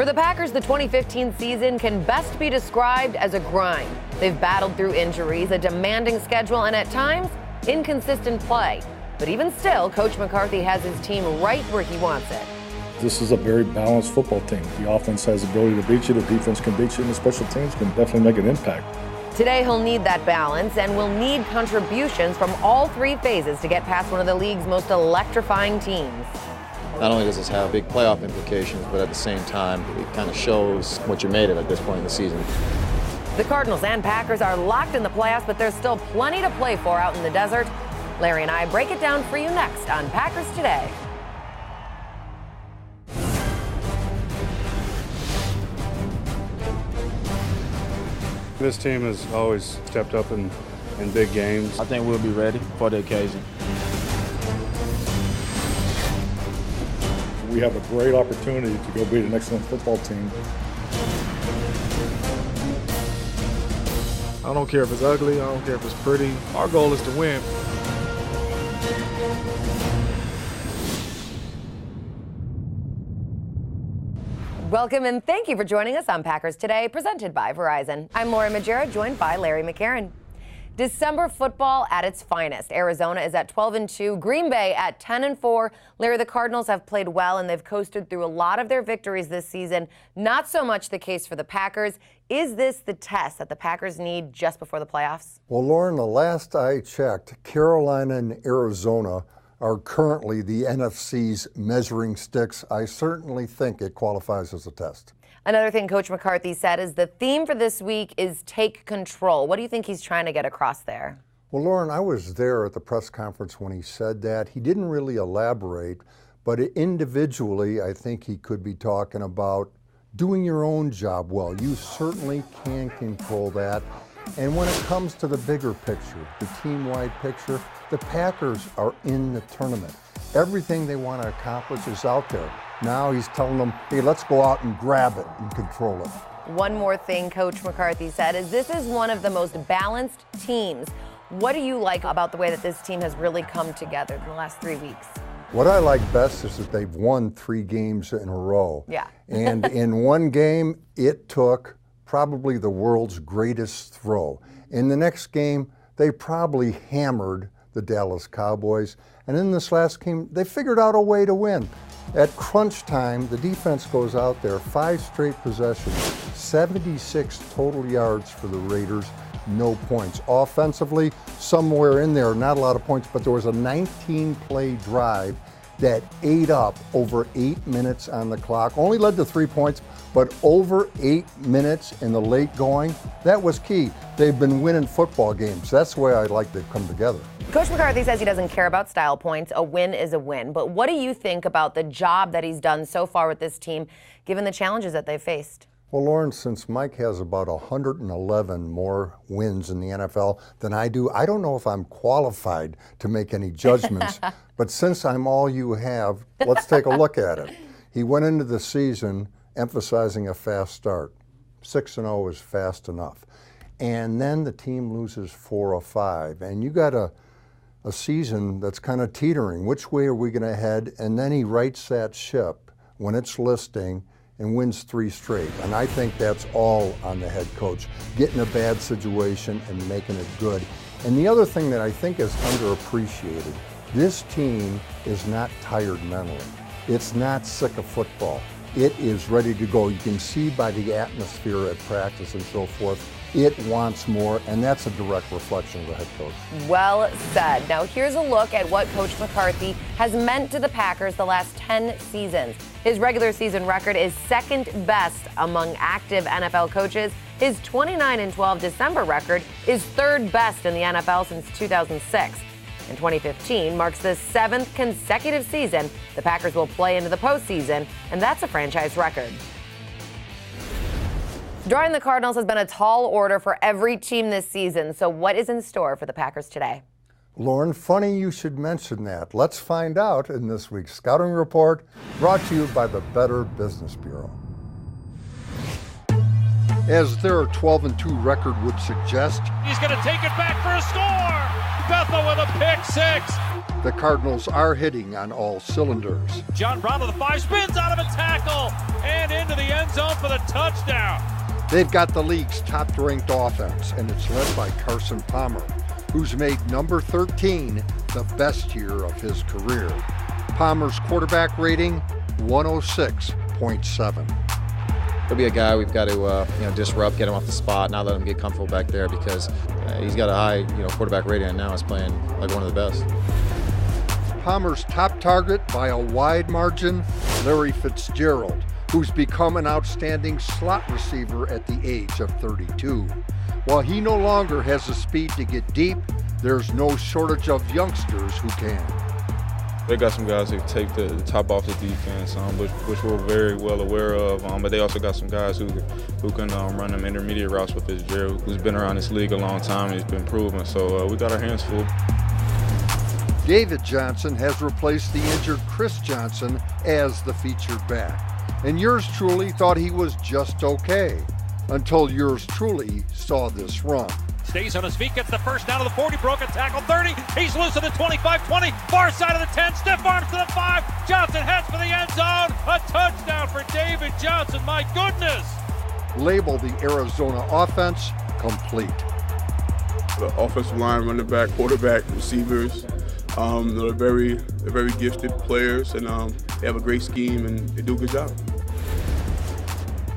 For the Packers, the 2015 season can best be described as a grind. They've battled through injuries, a demanding schedule, and at times, inconsistent play. But even still, Coach McCarthy has his team right where he wants it. This is a very balanced football team. The offense has the ability to beat you, the defense can beat you, and the special teams can definitely make an impact. Today, he'll need that balance and will need contributions from all three phases to get past one of the league's most electrifying teams. Not only does this have big playoff implications, but at the same time, it kind of shows what you're made of at this point in the season. The Cardinals and Packers are locked in the playoffs, but there's still plenty to play for out in the desert. Larry and I break it down for you next on Packers Today. This team has always stepped up in big games. I think we'll be ready for the occasion. We have a great opportunity to go beat an excellent football team. I don't care if it's ugly, I don't care if it's pretty. Our goal is to win. Welcome and thank you for joining us on Packers Today, presented by Verizon. I'm Laura Majera, joined by Larry McCarron. December football at its finest. Arizona is at 12-2, Green Bay at 10-4. Larry, the Cardinals have played well and they've coasted through a lot of their victories this season. Not so much the case for the Packers. Is this the test that the Packers need just before the playoffs? Well, Lauren, the last I checked, Carolina and Arizona are currently the NFC's measuring sticks. I certainly think it qualifies as a test. Another thing Coach McCarthy said is the theme for this week is take control. What do you think he's trying to get across there? Well, Lauren, I was there at the press conference when he said that. He didn't really elaborate, but individually, I think he could be talking about doing your own job well. You certainly can control that. And when it comes to the bigger picture, the team-wide picture, the Packers are in the tournament. Everything they want to accomplish is out there. Now he's telling them, hey, let's go out and grab it and control it. One more thing Coach McCarthy said is this is one of the most balanced teams. What do you like about the way that this team has really come together in the last 3 weeks? What I like best is that they've won 3 games in a row. Yeah. And in one game, it took probably the world's greatest throw. In the next game, they probably hammered the Dallas Cowboys. And in this last game, they figured out a way to win. At crunch time, the defense goes out there, 5 straight possessions, 76 total yards for the Raiders, no points. Offensively, somewhere in there, not a lot of points, but there was a 19-play drive that ate up over 8 minutes on the clock. Only led to 3 points, but over 8 minutes in the late going, that was key. They've been winning football games. That's the way I like they've come together. Coach McCarthy says he doesn't care about style points. A win is a win. But what do you think about the job that he's done so far with this team, given the challenges that they've faced? Well, Lauren, since Mike has about 111 more wins in the NFL than I do, I don't know if I'm qualified to make any judgments. But since I'm all you have, let's take a look at it. He went into the season emphasizing a fast start. 6-0 is fast enough. And then the team loses 4 of 5. And you got a season that's kind of teetering. Which way are we going to head? And then he rights that ship when it's listing and wins 3 straight. And I think that's all on the head coach, getting a bad situation and making it good. And the other thing that I think is underappreciated, this team is not tired mentally. It's not sick of football. It is ready to go. You can see by the atmosphere at practice and so forth, it wants more, and that's a direct reflection of the head coach. Well said. Now here's a look at what Coach McCarthy has meant to the Packers the last 10 seasons. His regular season record is second best among active NFL coaches. His 29-12 December record is third best in the NFL since 2006. And 2015 marks the 7th consecutive season the Packers will play into the postseason, and that's a franchise record. Drawing the Cardinals has been a tall order for every team this season. So what is in store for the Packers today? Lauren, funny you should mention that. Let's find out in this week's Scouting Report, brought to you by the Better Business Bureau. As their 12-2 record would suggest, he's going to take it back for a score. Bethel with a pick 6. The Cardinals are hitting on all cylinders. John Brown to the 5, spins out of a tackle and into the end end zone for the touchdown. They've got the league's top-ranked offense, and it's led by Carson Palmer, who's made number 13 the best year of his career. Palmer's quarterback rating, 106.7. He'll be a guy we've got to disrupt, get him off the spot, not let him get comfortable back there because he's got a high quarterback rating and now is playing like one of the best. Palmer's top target by a wide margin, Larry Fitzgerald, who's become an outstanding slot receiver at the age of 32. While he no longer has the speed to get deep, there's no shortage of youngsters who can. They got some guys who take the top off the defense, which we're very well aware of. But they also got some guys who can run them intermediate routes with Fitzgerald, who's been around this league a long time and he's been proven. So we got our hands full. David Johnson has replaced the injured Chris Johnson as the featured back. And yours truly thought he was just okay, until yours truly saw this run. Stays on his feet, gets the first down to the 40, broken tackle 30. He's loose to the 25-20, far side of the 10, stiff arms to the 5. Johnson heads for the end zone. A touchdown for David Johnson, my goodness. Label the Arizona offense complete. The offensive line, running back, quarterback, receivers, they're very gifted players, and they have a great scheme and they do a good job.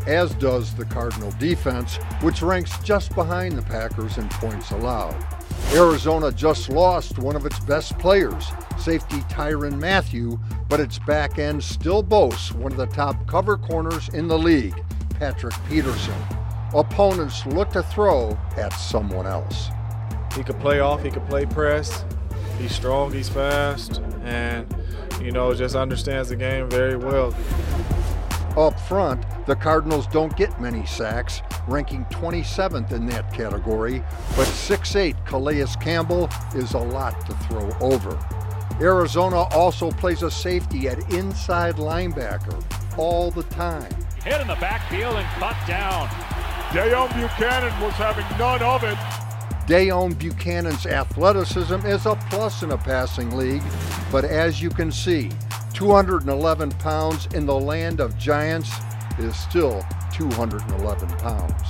As does the Cardinal defense, which ranks just behind the Packers in points allowed. Arizona just lost one of its best players, safety Tyrann Mathieu, but its back end still boasts one of the top cover corners in the league, Patrick Peterson. Opponents look to throw at someone else. He could play off, he could play press. He's strong, he's fast, and just understands the game very well. Up front, the Cardinals don't get many sacks, ranking 27th in that category, but 6'8" Calais Campbell is a lot to throw over. Arizona also plays a safety at inside linebacker all the time. Hit in the backfield and cut down. Deone Buchanan was having none of it. Deone Buchanan's athleticism is a plus in a passing league, but as you can see, 211 pounds in the land of giants is still 211 pounds.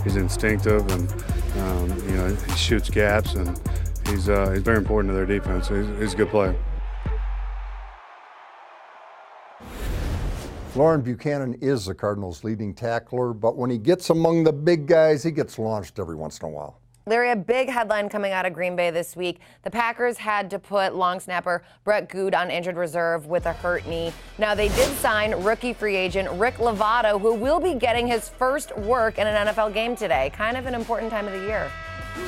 He's instinctive, and he shoots gaps, and he's very important to their defense. He's a good player. Lauren Buchanan is the Cardinals' leading tackler, but when he gets among the big guys, he gets launched every once in a while. Larry, a big headline coming out of Green Bay this week. The Packers had to put long snapper Brett Good on injured reserve with a hurt knee. Now, they did sign rookie free agent Rick Lovato, who will be getting his first work in an NFL game today. Kind of an important time of the year.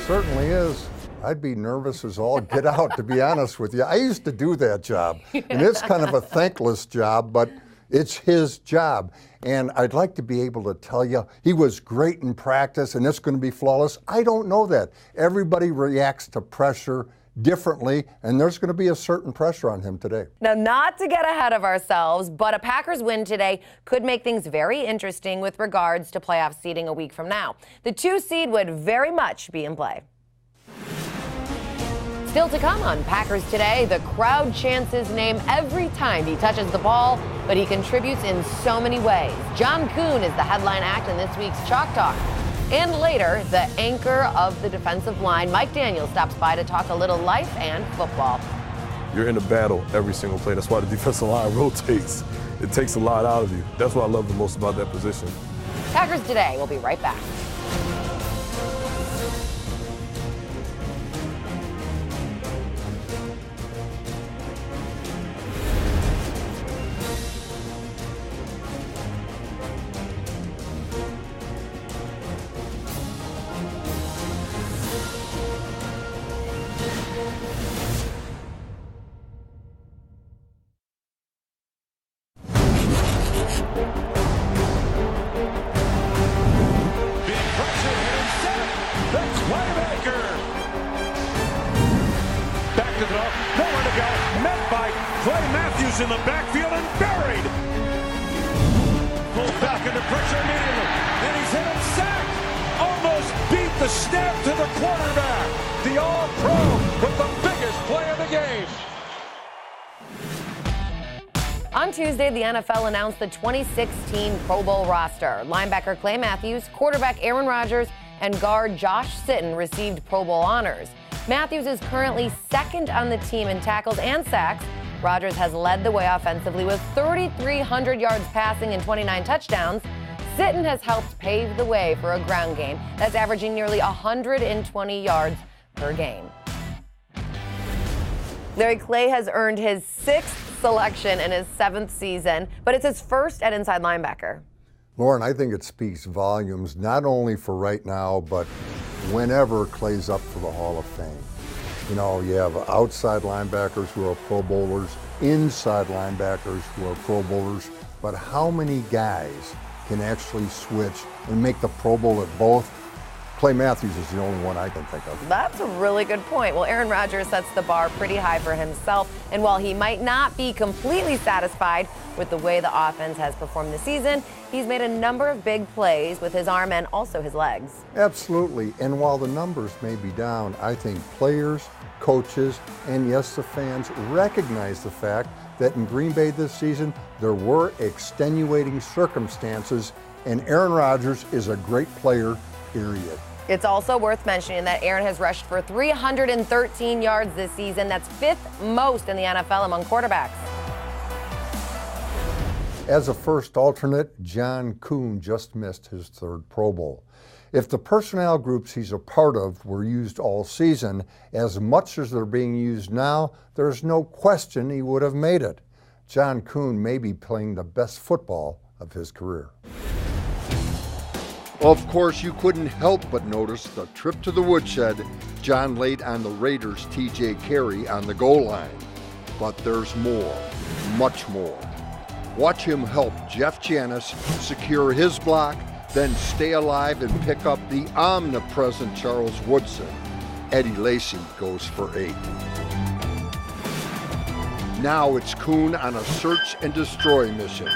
Certainly is. I'd be nervous as all get out, to be honest with you. I used to do that job, and it's kind of a thankless job, but it's his job. And I'd like to be able to tell you he was great in practice and it's going to be flawless. I don't know that. Everybody reacts to pressure differently, and there's going to be a certain pressure on him today. Now, not to get ahead of ourselves, but a Packers win today could make things very interesting with regards to playoff seeding a week from now. The 2 seed would very much be in play. Still to come on Packers Today, the crowd chants his name every time he touches the ball, but he contributes in so many ways. John Kuhn is the headline act in this week's Chalk Talk. And later, the anchor of the defensive line, Mike Daniels, stops by to talk a little life and football. You're in a battle every single play. That's why the defensive line rotates. It takes a lot out of you. That's what I love the most about that position. Packers Today, we'll be right back. In the backfield and buried. Pulled back into pressure immediately. And he's hit and sacked. Almost beat the snap to the quarterback. The All-Pro with the biggest play of the game. On Tuesday, the NFL announced the 2016 Pro Bowl roster. Linebacker Clay Matthews, quarterback Aaron Rodgers, and guard Josh Sitton received Pro Bowl honors. Matthews is currently second on the team in tackles and sacks. Rodgers has led the way offensively with 3,300 yards passing and 29 touchdowns. Sitton has helped pave the way for a ground game that's averaging nearly 120 yards per game. Larry, Clay has earned his 6th selection in his 7th season, but it's his first at inside linebacker. Lauren, I think it speaks volumes, not only for right now, but whenever Clay's up for the Hall of Fame. You know, you have outside linebackers who are Pro Bowlers, inside linebackers who are Pro Bowlers, but how many guys can actually switch and make the Pro Bowl at both? Clay Matthews is the only one I can think of. That's a really good point. Well, Aaron Rodgers sets the bar pretty high for himself, and while he might not be completely satisfied with the way the offense has performed this season, he's made a number of big plays with his arm and also his legs. Absolutely, and while the numbers may be down, I think players, coaches, and yes, the fans recognize the fact that in Green Bay this season, there were extenuating circumstances, and Aaron Rodgers is a great player, period. It's also worth mentioning that Aaron has rushed for 313 yards this season. That's 5th most in the NFL among quarterbacks. As a first alternate, John Kuhn just missed his 3rd Pro Bowl. If the personnel groups he's a part of were used all season, as much as they're being used now, there's no question he would have made it. John Kuhn may be playing the best football of his career. Of course, you couldn't help but notice the trip to the woodshed John laid on the Raiders' T.J. Carey on the goal line. But there's more, much more. Watch him help Jeff Janis secure his block, then stay alive and pick up the omnipresent Charles Woodson. Eddie Lacy goes for 8. Now it's Kuhn on a search and destroy mission.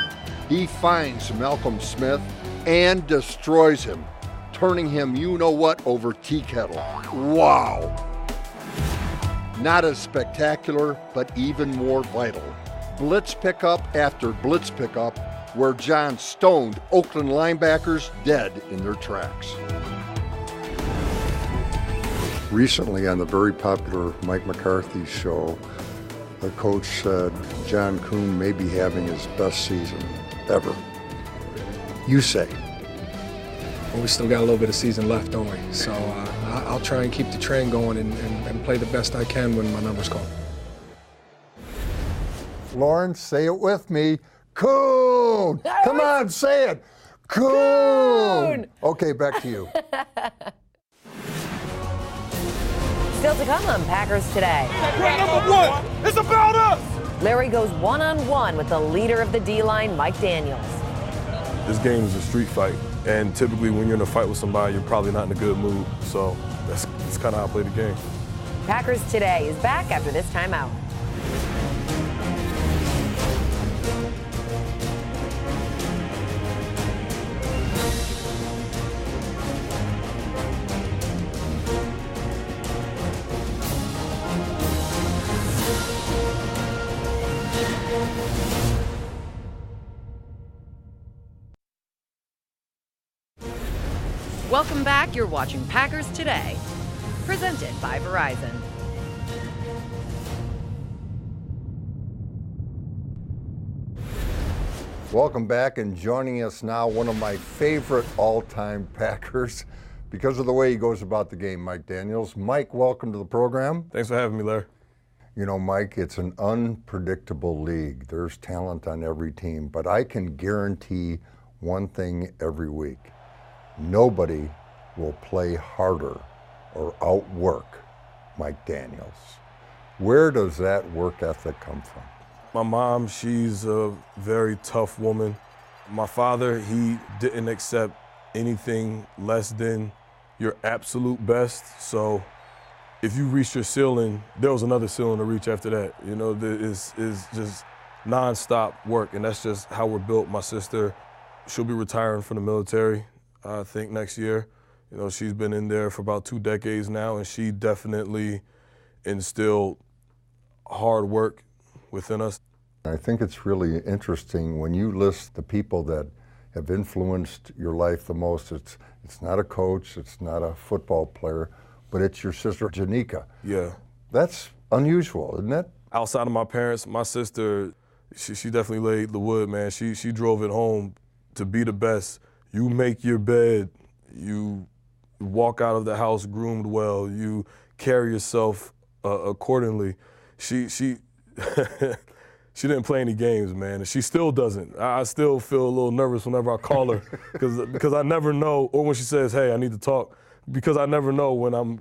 He finds Malcolm Smith and destroys him, turning him you-know-what over tea kettle. Wow! Not as spectacular, but even more vital. Blitz pickup after blitz pickup, where John stoned Oakland linebackers dead in their tracks. Recently on the very popular Mike McCarthy show, the coach said John Kuhn may be having his best season ever. You say? Well, we still got a little bit of season left, don't we? So I'll try and keep the train going and play the best I can when my numbers call. Lauren, say it with me. Kuhn! Come on, say it. Kuhn! Okay, back to you. Still to come on Packers Today. We're number 1. It's about us. Larry goes one-on-one with the leader of the D-line, Mike Daniels. This game is a street fight, and typically when you're in a fight with somebody, you're probably not in a good mood. So that's kind of how I play the game. Packers Today is back after this timeout. Welcome back. You're watching Packers Today, presented by Verizon. Welcome back, and joining us now, one of my favorite all-time Packers because of the way he goes about the game, Mike Daniels. Mike, welcome to the program. Thanks for having me, Larry. You know, Mike, it's an unpredictable league. There's talent on every team, but I can guarantee one thing every week. Nobody will play harder or outwork Mike Daniels. Where does that work ethic come from? My mom, she's a very tough woman. My father, he didn't accept anything less than your absolute best. So if you reached your ceiling, there was another ceiling to reach after that. You know, it's just nonstop work, and that's just how we're built. My sister, she'll be retiring from the military, I think, next year. You know, she's been in there for about 2 decades now, and she definitely instilled hard work within us. I think it's really interesting when you list the people that have influenced your life the most. It's not a coach, it's not a football player, but it's your sister, Janika. Yeah. That's unusual, isn't it? Outside of my parents, my sister, she definitely laid the wood, man. She drove it home to be the best. You make your bed, you walk out of the house groomed well, you carry yourself accordingly. She she didn't play any games, man, and she still doesn't. I still feel a little nervous whenever I call her because I never know, or when she says, hey, I need to talk, because I never know when I'm,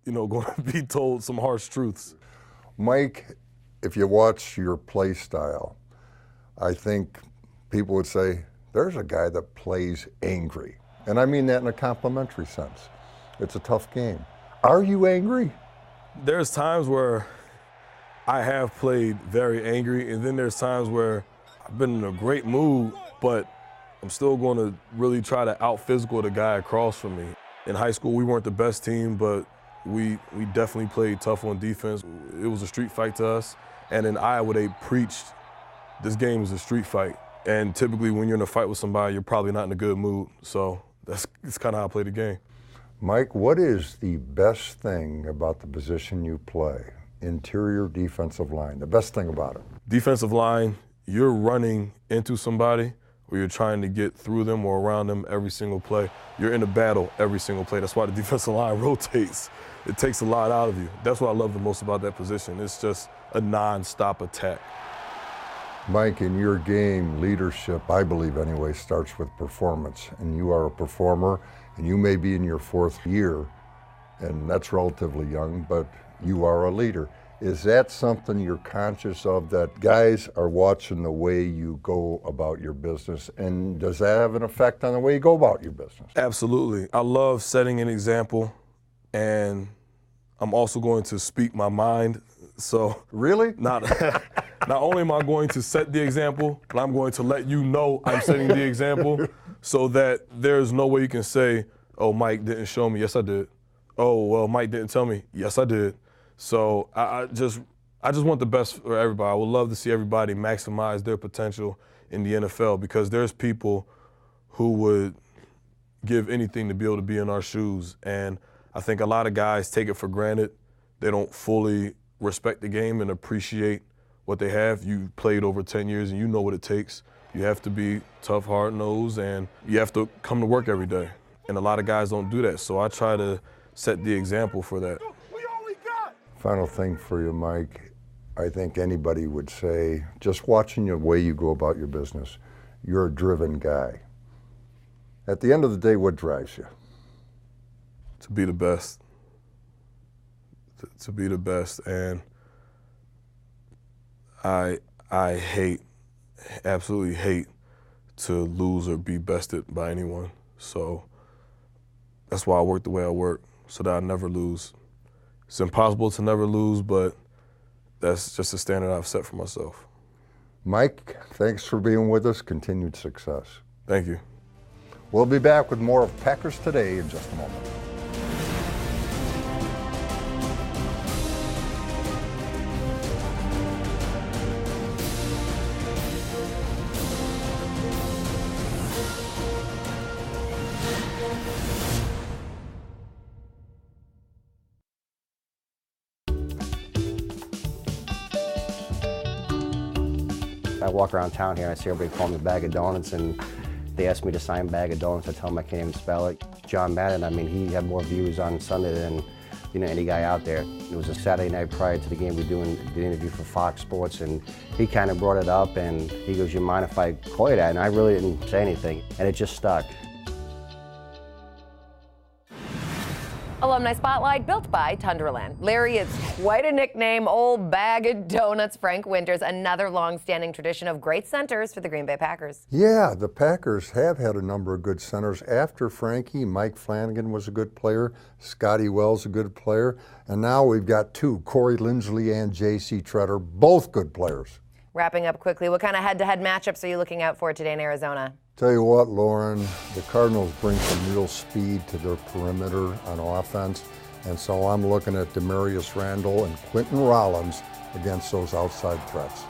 going to be told some harsh truths. Mike, if you watch your play style, I think people would say, there's a guy that plays angry. And I mean that in a complimentary sense. It's a tough game. Are you angry? There's times where I have played very angry, and then there's times where I've been in a great mood, but I'm still going to really try to out-physical the guy across from me. In high school, we weren't the best team, but we definitely played tough on defense. It was a street fight to us. And in Iowa, they preached this game is a street fight. And typically when you're in a fight with somebody, you're probably not in a good mood. So that's kind of how I play the game. Mike, what is the best thing about the position you play? Interior defensive line, the best thing about it? Defensive line, you're running into somebody or you're trying to get through them or around them every single play. You're in a battle every single play. That's why the defensive line rotates. It takes a lot out of you. That's what I love the most about that position. It's just a non-stop attack. Mike, in your game, leadership, I believe anyway, starts with performance. And you are a performer, and you may be in your 4th year, and that's relatively young, but you are a leader. Is that something you're conscious of, that guys are watching the way you go about your business, and does that have an effect on the way you go about your business? Absolutely. I love setting an example, and I'm also going to speak my mind. So really? Not only am I going to set the example, but I'm going to let you know I'm setting the example so that there's no way you can say, oh, Mike didn't show me. Yes, I did. Oh, well, Mike didn't tell me. Yes, I did. So I just want the best for everybody. I would love to see everybody maximize their potential in the NFL, because there's people who would give anything to be able to be in our shoes. And I think a lot of guys take it for granted. They don't fully respect the game and appreciate what they have. You played over 10 years and you know what it takes. You have to be tough, hard-nosed, and you have to come to work every day. And a lot of guys don't do that. So I try to set the example for that. Final thing for you, Mike. I think anybody would say, just watching the way you go about your business, you're a driven guy. At the end of the day, what drives you? To be the best. To be the best. And I hate, absolutely hate to lose or be bested by anyone. So that's why I work the way I work, so that I never lose. It's impossible to never lose, but that's just a standard I've set for myself. Mike, thanks for being with us. Continued success. Thank you. We'll be back with more of Packers Today in just a moment. I walk around town here and I see everybody calling me Bag of Donuts, and they ask me to sign Bag of Donuts. I tell them I can't even spell it. John Madden, I mean, he had more views on Sunday than any guy out there. It was a Saturday night prior to the game. We were doing the interview for Fox Sports, and he kind of brought it up, and he goes, "You mind if I call you that?" And I really didn't say anything, and it just stuck. Alumni Spotlight, built by Tundraland. Larry, it's quite a nickname, Old Bag of Donuts. Frank Winters, another long-standing tradition of great centers for the Green Bay Packers. Yeah, the Packers have had a number of good centers. After Frankie, Mike Flanagan was a good player, Scotty Wells a good player, and now we've got two, Corey Linsley and J.C. Tretter, both good players. Wrapping up quickly, what kind of head-to-head matchups are you looking out for today in Arizona? Tell you what, Lauren, the Cardinals bring some real speed to their perimeter on offense, and so I'm looking at Demarius Randall and Quentin Rollins against those outside threats.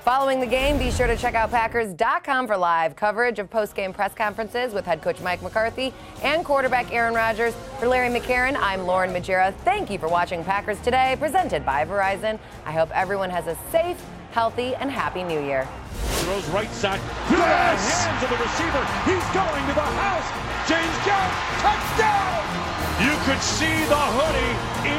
Following the game, be sure to check out Packers.com for live coverage of post-game press conferences with head coach Mike McCarthy and quarterback Aaron Rodgers. For Larry McCarron, I'm Lauren Majera. Thank you for watching Packers Today, presented by Verizon. I hope everyone has a safe, healthy, and happy New Year. Throws right side. Yes! Hands of the receiver. He's going to the house. James Jones, touchdown! You could see the hoodie